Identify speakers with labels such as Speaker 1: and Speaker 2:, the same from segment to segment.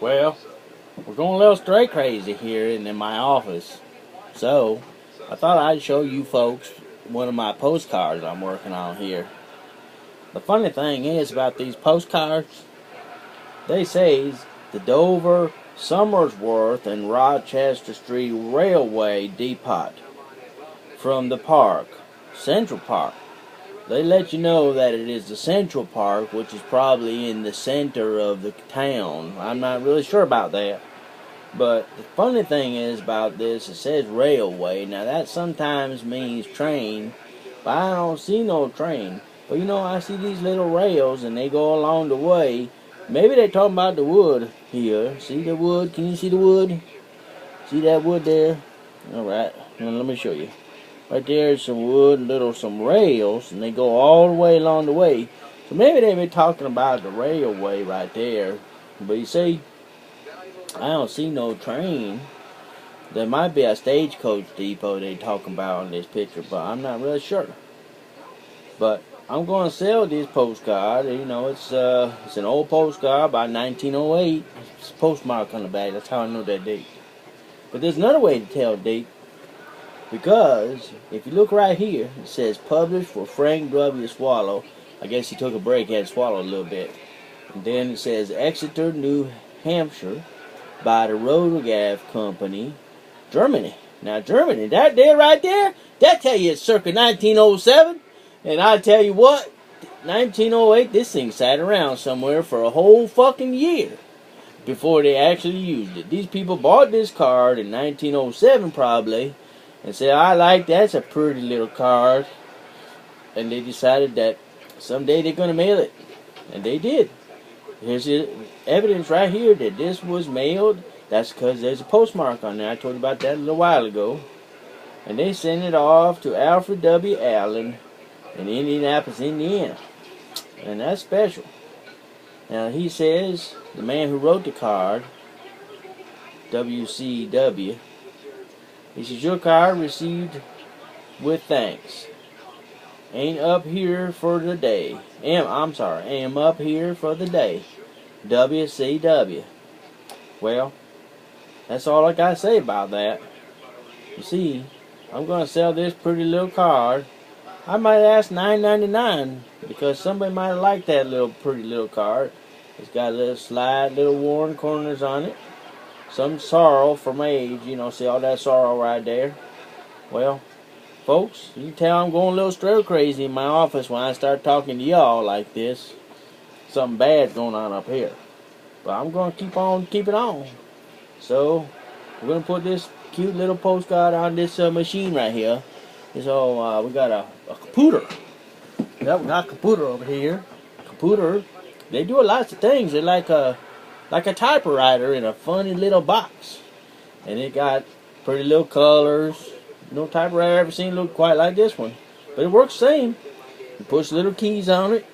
Speaker 1: Well, we're going a little straight crazy here in my office. So, I thought I'd show you folks one of my postcards I'm working on here. The funny thing is about these postcards, they say the Dover, Somersworth, and Rochester Street Railway Depot from the park, Central Park. They let you know that it is the Central Park, which is probably in the center of the town. I'm not really sure about that. But the funny thing is about this, it says railway. Now that sometimes means train, but I don't see no train. But you know, I see these little rails and they go along the way. Maybe they're talking about the wood here. See the wood? Can you see the wood? See that wood there? Alright, now let me show you. Right there is some wood, some rails, and they go all the way along the way. So maybe they've been talking about the railway right there. But you see, I don't see no train. There might be a stagecoach depot they talking about in this picture, but I'm not really sure. But I'm going to sell this postcard. You know, it's an old postcard by 1908. It's a postmark on the back. That's how I know that date. But there's another way to tell date. Because if you look right here, it says published for Frank W. Swallow. I guess he took a break, had to swallow a little bit. And then it says Exeter, New Hampshire, by the Rotograph Company, Germany. Now Germany, that there right there, that tell you it's circa 1907. And I tell you what, 1908, this thing sat around somewhere for a whole fucking year before they actually used it. These people bought this card in 1907 probably, and said, I like that's a pretty little card. And they decided that someday they're going to mail it. And they did. Here's the evidence right here that this was mailed. That's because there's a postmark on there. I told you about that a little while ago. And they sent it off to Alfred W. Allen in Indianapolis, Indiana. And that's special. Now he says, the man who wrote the card, WCW, he says, your card received with thanks. Ain't up here for the day. Am up here for the day. WCW. Well, that's all I gotta say about that. You see, I'm gonna sell this pretty little card. I might ask $9.99 because somebody might like that little pretty little card. It's got a little slide, little worn corners on it. Some sorrow from age, you know, see all that sorrow right there. Well, folks, you can tell I'm going a little stir crazy in my office when I start talking to y'all like this. Something bad's going on up here. But I'm going to keep on keeping on. So, we're going to put this cute little postcard on this machine right here. So, we got a computer. Yep, we got a computer over here. Computer, they do lots of things. They're like a typewriter in a funny little box. And it got pretty little colors. No typewriter I've ever seen look quite like this one. But it works the same. You push little keys on it.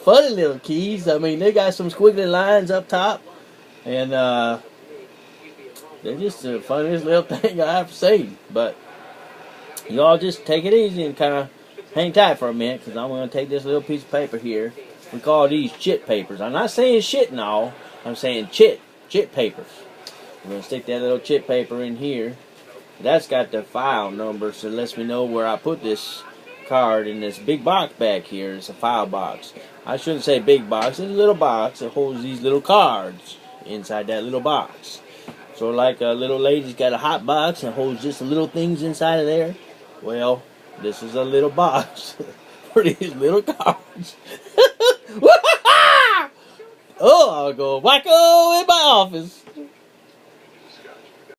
Speaker 1: Funny little keys. I mean, they got some squiggly lines up top. And they're just the funniest little thing I've seen. But y'all just take it easy and kind of hang tight for a minute, because I'm going to take this little piece of paper here. We call these chit papers. I'm not saying shit and all. I'm saying chit papers. I'm going to stick that little chit paper in here. That's got the file number, so it lets me know where I put this card in this big box back here. It's a file box. I shouldn't say big box. It's a little box that holds these little cards inside that little box. So like a little lady's got a hot box and holds just the little things inside of there. Well, this is a little box for these little cards. Oh, I'll go wacko in my office.